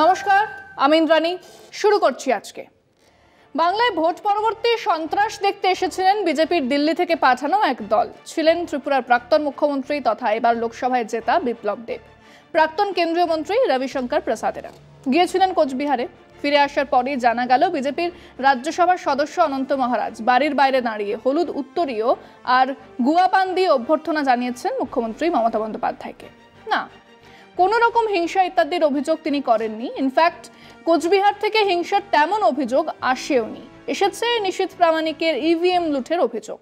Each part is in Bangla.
নমস্কার, আমি ইন্দ্রাণী। শুরু করছি আজকে। বাংলায় ভোট পরবর্তী সন্ত্রাস দেখতে এসেছিলেন বিজেপির দিল্লি থেকে পাঠানো এক দল। ছিলেন ত্রিপুরার প্রাক্তন মুখ্যমন্ত্রী তথা এবার লোকসভায় জেতা বিপ্লব দেব, প্রাক্তন কেন্দ্রীয় মন্ত্রী রবিশঙ্কর প্রসাদেরা। গিয়েছিলেন কোচবিহারে। ফিরে আসার পরই জানা গেল বিজেপির রাজ্যসভার সদস্য অনন্ত মহারাজ বাড়ির বাইরে দাঁড়িয়ে হলুদ উত্তরীয় আর গুয়া পান দিয়ে অভ্যর্থনা জানিয়েছেন মুখ্যমন্ত্রী মমতা বন্দ্যোপাধ্যায়কে। না, কোনো রকম হিংসা ইত্যাদির অভিযোগ তিনি করেননি। ইনফ্যাক্ট কোচবিহার থেকে হিংসার তেমন অভিযোগ আসেওনি। এসেছে নিশীথ প্রামাণিকের ইভিএম লুঠের অভিযোগ।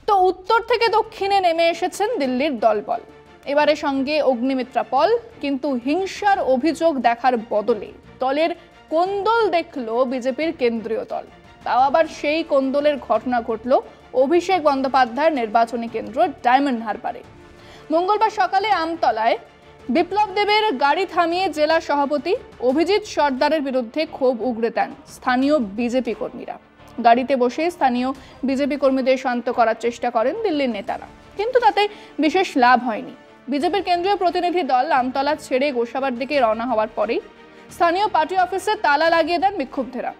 তো উত্তর থেকে দক্ষিণে নেমে এসেছেন দিল্লির দলবল। এবারে সঙ্গে অগ্নিমিত্রা পল। কিন্তু হিংসার অভিযোগ দেখার বদলে দলের কোন্দল দেখল বিজেপির কেন্দ্রীয় দল। তাও আবার সেই কোন্দলের ঘটনা ঘটল অভিষেক বন্দ্যোপাধ্যায়ের নির্বাচনী কেন্দ্র ডায়মন্ড হারবারে। মঙ্গলবার সকালে আমতলায় বিপ্লব দেবের গাড়ি থামিয়ে জেলা সভাপতি অভিজিৎ সর্দারের বিরুদ্ধে ক্ষোভ উগরে দেন স্থানীয় বিজেপি কর্মীরা। গাড়িতে বসে স্থানীয় বিজেপি কর্মীদের শান্ত করার চেষ্টা করেন দিল্লির নেতারা, কিন্তু তাতে বিশেষ লাভ হয়নি। বিজেপির কেন্দ্রীয় প্রতিনিধি দল আমতলা ছেড়ে গোসাবার দিকে রওনা হওয়ার পরেই স্থানীয় পার্টি অফিসে তালা লাগিয়ে দেন বিক্ষুব্ধরা।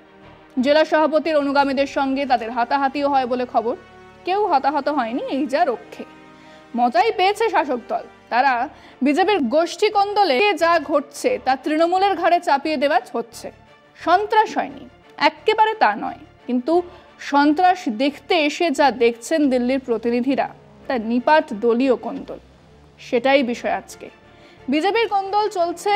জেলা সভাপতির অনুগামীদের সঙ্গে তাদের হাতাহাতিও হয় বলে খবর। কেউ হতাহত হয়নি, এই যা রক্ষে। মজাই পেয়েছে শাসক দল। তারা বিজেপির গোষ্ঠী কোন্দলে যা ঘটছে তা তৃণমূলের ঘাড়ে চাপিয়ে দেওয়া হচ্ছে। সন্ত্রাস হয়নি, একেবারে তা নয়, কিন্তু সন্ত্রাস দেখতে এসে যা দেখছেন দিল্লির প্রতিনিধিরা তা নিপাট দলীয় কোন্দল। সেটাই বিষয় আজকে। বিজেপির কোন্দল চলবে।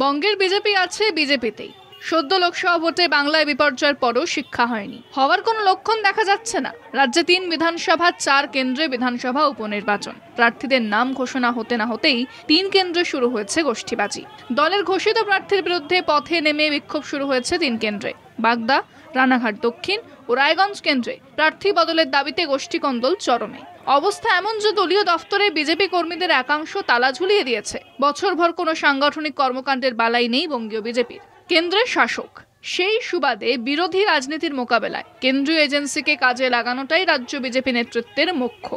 বঙ্গের বিজেপি আছে বিজেপিতেই। সদ্য লোকসভা ভোটে বাংলায় বিপর্যয়ের পরও শিক্ষা হয়নি, হওয়ার কোনো লক্ষণ দেখা যাচ্ছে না। রাজ্যে 3 বিধানসভা 4 কেন্দ্রে বিধানসভা উপনির্বাচন। প্রার্থীদের নাম ঘোষণা হতে না হতেই 3 কেন্দ্রে শুরু হয়েছে গোষ্ঠীবাজি। দলের ঘোষিত প্রার্থীর বিরুদ্ধে পথে নেমে বিক্ষোভ শুরু হয়েছে 3 কেন্দ্রে। বাগদা, রানাঘাট দক্ষিণ ও রায়গঞ্জ কেন্দ্রে প্রার্থী বদলের দাবিতে গোষ্ঠী কোন্দল চরমে। অবস্থা এমন যে দলীয় দফতরে বিজেপি কর্মীদের একাংশ তালা ঝুলিয়ে দিয়েছে। বছরভর কোনো সাংগঠনিক কর্মকাণ্ডের বালাই নেই বঙ্গীয় বিজেপির। কেন্দ্রের শাসক, সেই সুবাদে বিরোধী রাজনীতির মোকাবেলায় কেন্দ্রীয় এজেন্সিকে কাজে লাগানোটাই রাজ্য বিজেপি নেতৃত্বের মুখ্য।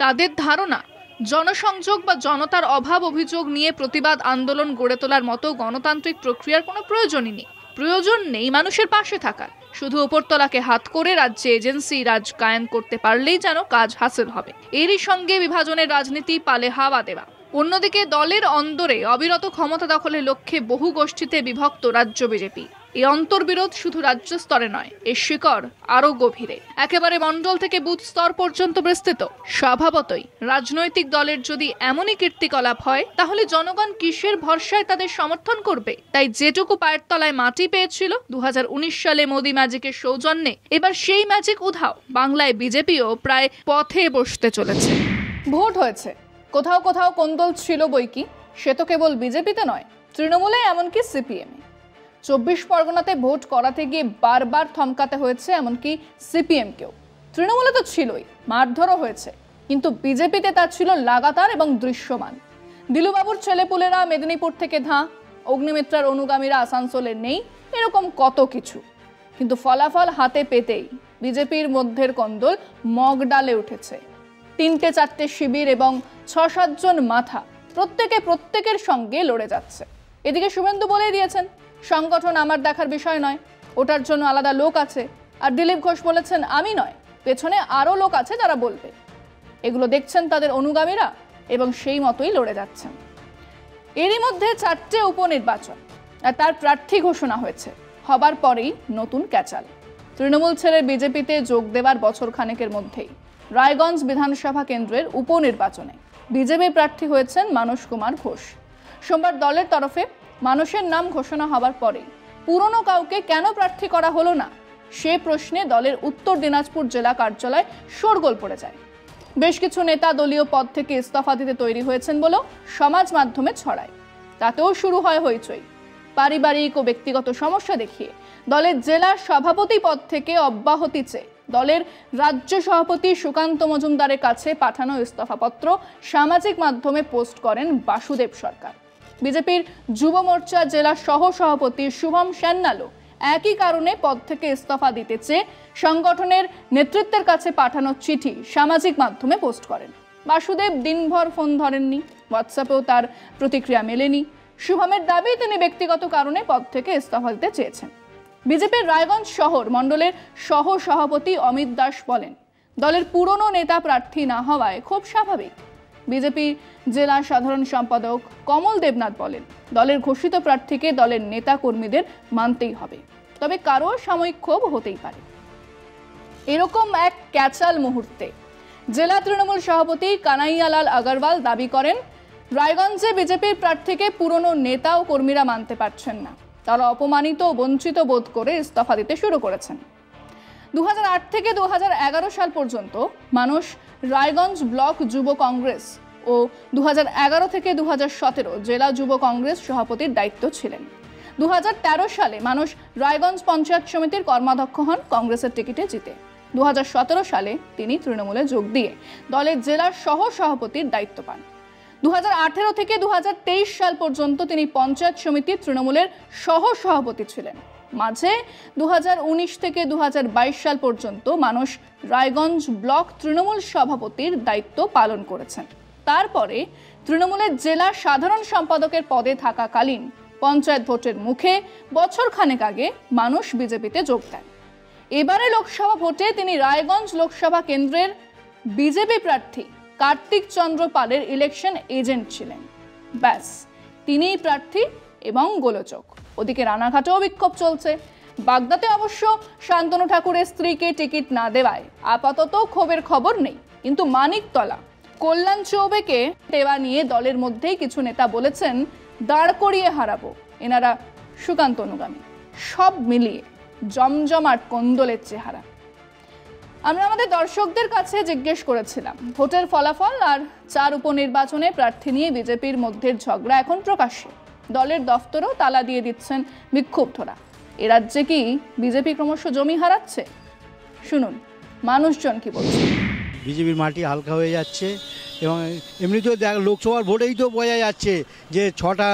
তাদের ধারণা, জনসংযোগ বা জনতার অভাব অভিযোগ নিয়ে প্রতিবাদ আন্দোলন গড়ে তোলার মতো গণতান্ত্রিক প্রক্রিয়ার কোনো প্রয়োজনই নেই। প্রয়োজন নেই মানুষের পাশে থাকার। শুধু উপরতলাকে হাত করে রাজ্যে এজেন্সি রাজ কায়েম করতে পারলেই যেন কাজ হাসিল হবে। এরই সঙ্গে বিভাজনের রাজনীতি পালে হাওয়া দেওয়া। অন্যদিকে দলের অন্দরে অবিরত ক্ষমতা দখলের লক্ষ্যে বহু গোষ্ঠীতে বিভক্ত রাজ্য বিজেপি। এই অন্তর্বিরোধ শুধু রাজ্য স্তরে নয়, এর শিকড় আরো গভীরে, একেবারে মণ্ডল থেকে বুথ স্তর পর্যন্ত বিস্তৃত। স্বভাবতই রাজনৈতিক দলের যদি এমনই কীর্তিকলাপ হয়, তাহলে জনগণ কিসের ভরসায় তাদের সমর্থন করবে? তাই যেটুকু পায়ের তলায় মাটি পেয়েছিল 2019 সালে মোদি ম্যাজিকের সৌজন্যে, এবার সেই ম্যাজিক উধাও। বাংলায় বিজেপিও প্রায় পথে বসতে চলেছে। ভোট হয়েছে, কোথাও কোথাও কোন্দল ছিল বইকি। সে তো কেবল বিজেপিতে নয়, তৃণমূলে এমনকি সিপিএমে। 24 পরগনাতে ভোট করাতে গিয়ে বারবার থমকাতে হয়েছে এমনকি সিপিএমকেও। তৃণমূলে তো ছিলই, মারধরও হয়েছে, কিন্তু বিজেপিতে তা ছিল লাগাতার এবং দৃশ্যমান। দিলুবাবুর ছেলেপুলেরা মেদিনীপুর থেকে ধাঁ, অগ্নিমিত্রার অনুগামীরা আসানসোলে নেই, এরকম কত কিছু। কিন্তু ফলাফল হাতে পেতেই বিজেপির মধ্যের কোন্দল মগ ডালে উঠেছে। 3-4টে শিবির এবং 6-7 জন মাথা প্রত্যেকের সঙ্গে লড়ে যাচ্ছে। এদিকে শুভেন্দু বলেই দিয়েছেন, সংগঠন আমার দেখার বিষয় নয়, ওটার জন্য আলাদা লোক আছে। আর দিলীপ ঘোষ বলেছেন, আমি নয়, পেছনে আরও লোক আছে যারা বলবে। এগুলো দেখছেন তাদের অনুগামীরা এবং সেই মতোই লড়ে যাচ্ছেন। এরই মধ্যে 4টে উপনির্বাচন আর তার প্রার্থী ঘোষণা হয়েছে। হবার পরেই নতুন ক্যাচাল। তৃণমূল ছেড়ে বিজেপিতে যোগ দেবার বছর খানেকের মধ্যেই রায়গঞ্জ বিধানসভা কেন্দ্রের উপনির্বাচনে বিজেপি প্রার্থী হয়েছেন মানস কুমার ঘোষ। সোমবার দলের তরফে মানুষের নাম ঘোষণা হবার পরে পুরনো কাউকে কেন প্রার্থী করা হলো না, সে প্রশ্নে দলের উত্তর দিনাজপুর জেলা কার্যালয়ে শোরগোল পড়ে যায়। বেশ কিছু নেতা দলীয় পদ থেকে ইস্তফা দিতে তৈরি হয়েছেন বলেও সমাজ মাধ্যমে ছড়ায়। তাতেও শুরু হয় হইচই। পারিবারিক ও ব্যক্তিগত সমস্যা দেখিয়ে দলের জেলা সভাপতি পদ থেকে অব্যাহতি চেয়ে দলের রাজ্য সভাপতি সুকান্ত মজুমদারের কাছে পাঠানো ইস্তফাপত্র সামাজিক মাধ্যমে পোস্ট করেন বাসুদেব সরকার। বিজেপির যুব মোর্চা জেলা সহ সভাপতি শুভম সান্যালও একই কারণে পদ থেকে ইস্তফা দিতে চেয়ে সংগঠনের নেতৃত্বের কাছে পাঠানো চিঠি সামাজিক মাধ্যমে পোস্ট করেন। বাসুদেব দিনভর ফোন ধরেননি, হোয়াটসঅ্যাপেও তার প্রতিক্রিয়া মেলেনি। শুভমের দাবি তিনি ব্যক্তিগত কারণে পদ থেকে ইস্তফা দিতে চেয়েছেন। বিজেপির রায়গঞ্জ শহর মণ্ডলের সহ সভাপতি অমিত দাস বলেন, দলের পুরনো নেতা প্রার্থী না হওয়ায় খুব স্বাভাবিক। বিজেপি জেলা সাধারণ সম্পাদক কমল দেবনাথ বলেন, দলের ঘোষিত প্রার্থীকে দলের নেতা কর্মীদের মানতেই হবে, তবে কারো সাময়িক ক্ষোভ হতেই পারে। এরকম এক ক্যাচাল মুহূর্তে জেলা তৃণমূল সভাপতি কানাইয়ালাল আগরওয়াল দাবি করেন, রায়গঞ্জে বিজেপির প্রার্থীকে পুরনো নেতা ও কর্মীরা মানতে পারছেন না। তারা অপমানিত ও বঞ্চিত বোধ করে ইস্তফা দিতে শুরু করেছেন। 2008 থেকে 2011 সাল পর্যন্ত মানুষ রায়গঞ্জ ব্লক যুব কংগ্রেস ও 2011 থেকে 2017 জেলা যুব কংগ্রেস সভাপতির দায়িত্ব ছিলেন। 2013 সালে মানুষ রায়গঞ্জ পঞ্চায়েত সমিতির কর্মাধ্যক্ষ হন কংগ্রেসের টিকিটে জিতে। 2017 সালে তিনি তৃণমূলে যোগ দিয়ে দলের জেলার সহ সভাপতির দায়িত্ব পান। 2018 থেকে 2023 সাল পর্যন্ত তিনি পঞ্চায়েত সমিতির তৃণমূলের সহ সভাপতি ছিলেন। মাঝে 2019 থেকে 2022 সাল পর্যন্ত মানুষ রায়গঞ্জ ব্লক তৃণমূল সভাপতির দায়িত্ব পালন করেছেন। তারপরে তৃণমূলের জেলা সাধারণ সম্পাদকের পদে থাকাকালীন পঞ্চায়েত ভোটের মুখে বছরখানেক আগে মানুষ বিজেপিতে যোগ দেন। এবারে লোকসভা ভোটে তিনি রায়গঞ্জ লোকসভা কেন্দ্রের বিজেপি প্রার্থী কার্তিক চন্দ্র পালের ইলেকশন এজেন্ট ছিলেন। ব্যাস, তিনিই প্রার্থী এবং গোলযোগ। ওদিকে রানাঘাটেও বিক্ষোভ চলছে। বাগদাতে অবশ্য শান্তনু ঠাকুরের স্ত্রীকে টিকিট না দেওয়ায় আপাতত ক্ষোভের খবর নেই, কিন্তু মানিকতলা কল্যাণ চৌবেকে দেওয়া নিয়ে দলের মধ্যেই কিছু নেতা বলেছেন, দাঁড় করিয়ে হারাবো। এনারা সুকান্ত অনুগামী। সব মিলিয়ে জমজমাট কোন্দলের চেহারা। আমরা আমাদের দর্শকদের কাছে জিজ্ঞেস করেছিলাম, ভোটের ফলাফল আর 4 উপনির্বাচনে প্রার্থী নিয়ে বিজেপির মধ্যে ঝগড়া এখন প্রকাশ্যে। দলের দফতরও তালা দিয়ে দিচ্ছেন বিক্ষুব্ধরা। এ রাজ্যে কি বিজেপি ক্রমশ জমি হারাচ্ছে? শুনুন মানুষজন কি বলছে। বিজেপির মাটি হালকা হয়ে যাচ্ছে এবং এমনিতেও লোকসভার ভোটেই তো বোঝা যাচ্ছে যে 6টা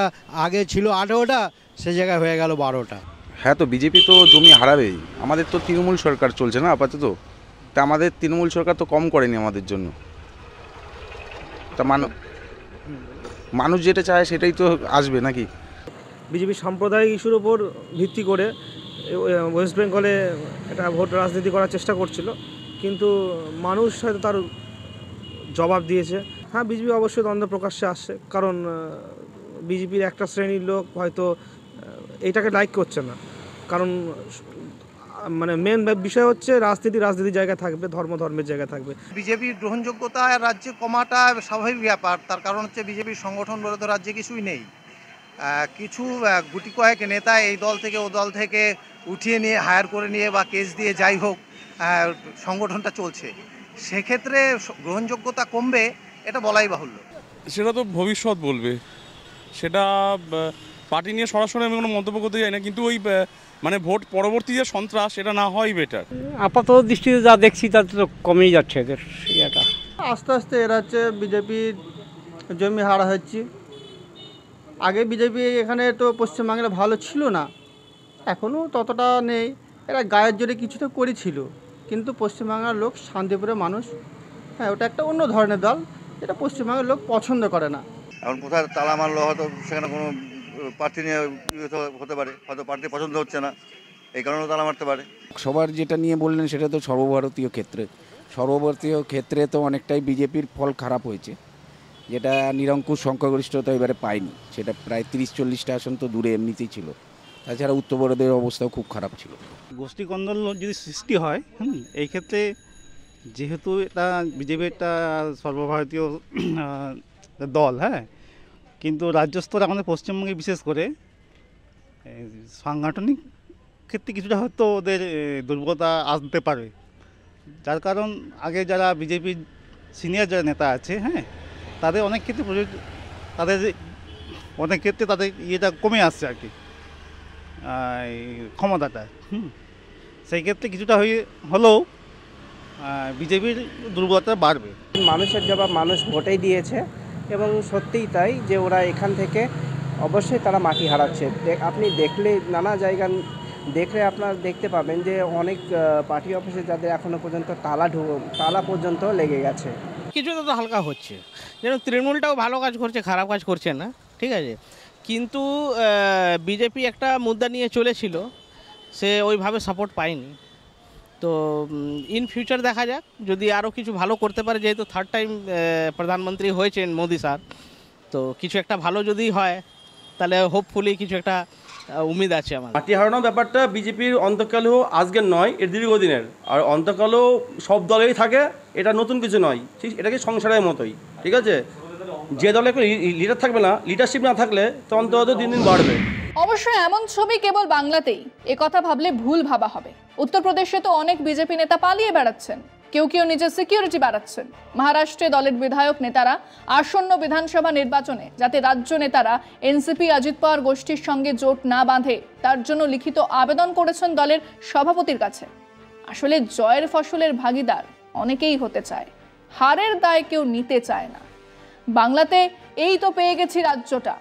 আগে ছিল 18টা, সে জায়গায় হয়ে গেল 12টা। হ্যাঁ, তো বিজেপি তো জমি হারাবেই। আমাদের তো তৃণমূল সরকার চলছে না আপাতত, তা আমাদের তৃণমূল সরকার তো কম করেনি আমাদের জন্য। তা মানুষ যেটা চায় সেটাই তো আসবে নাকি। বিজেপি সাম্প্রদায়িক ইস্যুর ওপর ভিত্তি করে ওয়েস্ট বেঙ্গলে একটা ভোট রাজনীতি করার চেষ্টা করছিল, কিন্তু মানুষ হয়তো তার জবাব দিয়েছে। হ্যাঁ, বিজেপি অবশ্যই দ্বন্দ্ব প্রকাশ্যে আসছে, কারণ বিজেপির একটা শ্রেণীর লোক হয়তো এইটাকে লাইক করছে না। কারণ মানে মেন বিষয় হচ্ছে রাজনীতির জায়গায় থাকবে, ধর্মের জায়গায় থাকবে। বিজেপির গ্রহণযোগ্যতা রাজ্যে কমাটা স্বাভাবিক ব্যাপার। তার কারণ হচ্ছে বিজেপির সংগঠন বলে তো রাজ্যে কিছুই নেই। কিছু গুটি কয়েক নেতা এই দল থেকে ও দল থেকে উঠিয়ে নিয়ে হায়ার করে নিয়ে বা কেস দিয়ে যাই হোক সংগঠনটা চলছে। সেক্ষেত্রে গ্রহণযোগ্যতা কমবে এটা বলাই বাহুল্য। সেটা তো ভবিষ্যৎ বলবে, সেটা পার্টি নিয়ে সরাসরি আমি কোনো মন্তব্য করতে চাই না, কিন্তু ওই মানে ভোট পরবর্তী যে সন্ত্রাস সেটা না হওয়াই বেটার। আপাতত দৃষ্টিতে যা দেখছি তাতে তো কমেই যাচ্ছে এদের ইয়েটা। আস্তে আস্তে এরা হচ্ছে বিজেপির জমি হারা হচ্ছে। আগে বিজেপি এখানে তো পশ্চিমবাংলা ভালো ছিল না, এখনও ততটা নেই। এরা গায়ের জোরে কিছুটা করেছিল, কিন্তু পশ্চিমবাংলার লোক, শান্তিপুরের মানুষ, হ্যাঁ ওটা একটা অন্য ধরনের দল, এটা পশ্চিমবাংলার লোক পছন্দ করে না। এখন কোথায় তালা মারলো, হয়তো সেখানে কোনো প্রার্থী নিয়ে হতে পারে, হয়তো প্রার্থী পছন্দ হচ্ছে না, এই কারণেও তালা মারতে পারে। সবার যেটা নিয়ে বললেন সেটা তো সর্বভারতীয় ক্ষেত্রে তো অনেকটাই বিজেপির ফল খারাপ হয়েছে, যেটা নিরঙ্কুশ সংখ্যাগরিষ্ঠতা এবারে পায়নি। সেটা প্রায় 30-40টা আসন তো দূরে এমনিতেই ছিল। তাছাড়া উত্তরবঙ্গের অবস্থাও খুব খারাপ ছিল। গোষ্ঠী কন্দল যদি সৃষ্টি হয়, এই ক্ষেত্রে যেহেতু এটা বিজেপি একটা সর্বভারতীয় দল, হ্যাঁ, কিন্তু রাজ্য স্তরে আমাদের পশ্চিমবঙ্গে বিশেষ করে সাংগঠনিক ক্ষেত্রে কিছুটা হয়তো ওদের দুর্বলতা আসতে পারে। যার কারণ আগে যারা বিজেপির সিনিয়র যারা নেতা আছে, হ্যাঁ, তাদের অনেক ক্ষেত্রে তাদের ইয়েটা কমে আসছে আর কি, ক্ষমতাটা। সেই ক্ষেত্রে কিছুটা হলেও বিজেপির দুর্বলতা বাড়বে। মানুষের জবাব মানুষ ভোটেই দিয়েছে এবং সত্যিই তাই যে ওরা এখান থেকে অবশ্যই তারা মাটি হারাচ্ছে। আপনি দেখলে নানা জায়গা দেখলে আপনারা দেখতে পাবেন যে অনেক পার্টি অফিসে যাদের এখনও পর্যন্ত তালা পর্যন্ত লেগে গেছে। কিছুটা তো হালকা হচ্ছে, যেন তৃণমূলটাও ভালো কাজ করছে, খারাপ কাজ করছে না, ঠিক আছে, কিন্তু বিজেপি একটা মুদ্রা নিয়ে চলেছিল, সে ওইভাবে সাপোর্ট পায়নি। তো ইন ফিউচার দেখা যাক, যদি আরও কিছু ভালো করতে পারে, যেহেতু থার্ড টাইম প্রধানমন্ত্রী হয়েছেন মোদি স্যার, তো কিছু একটা ভালো যদি হয় তাহলে হোপফুলি কিছু একটা উম্মিদ আছে আমার। মাটি হারানোর ব্যাপারটা বিজেপির অন্তকালেও আজকের নয়, এর দীর্ঘদিনের, আর অন্তকালেও সব দলেই থাকে, এটা নতুন কিছু নয়, ঠিক এটাকে সংসারের মতোই, ঠিক আছে। যে দলে লিডার থাকবে না, লিডারশিপ না থাকলে তো অন্তত দিন দিন বাড়বে। অবশ্যই এমন ছবি কেবল বাংলাতেই, কথা ভাবলে ভুল ভাবা হবে। উত্তরপ্রদেশে তো অনেক বিজেপি নেতা পালিয়ে বেড়াচ্ছেন, কেউ কেউ নিজের সিকিউরিটি বাড়াচ্ছেন। মহারাষ্ট্রে দলের বিধায়ক নেতারা আসন্ন বিধানসভা নির্বাচনে যাতে রাজ্য নেতারা এনসিপি অজিত পাওয়ার গোষ্ঠীর সঙ্গে জোট না বাঁধে, তার জন্য লিখিত আবেদন করেছেন দলের সভাপতির কাছে। আসলে জয়ের ফসলের ভাগিদার অনেকেই হতে চায়, হারের দায় কেউ নিতে চায় না। বাংলাতে এই তো পেয়ে গেছি রাজ্যটা,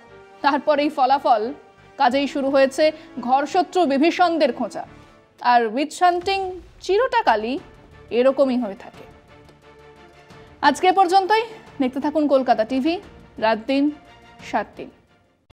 তারপরেই ফলাফল, কাজেই শুরু হয়েছে ঘরশত্রু বিভীষণদের খোঁজা। আর উইচ হান্টিং চিরটাকালই এরকমই হয়ে থাকে। আজকে পর্যন্তই। দেখতে থাকুন কলকাতা টিভি, রাত দিন 7 দিন।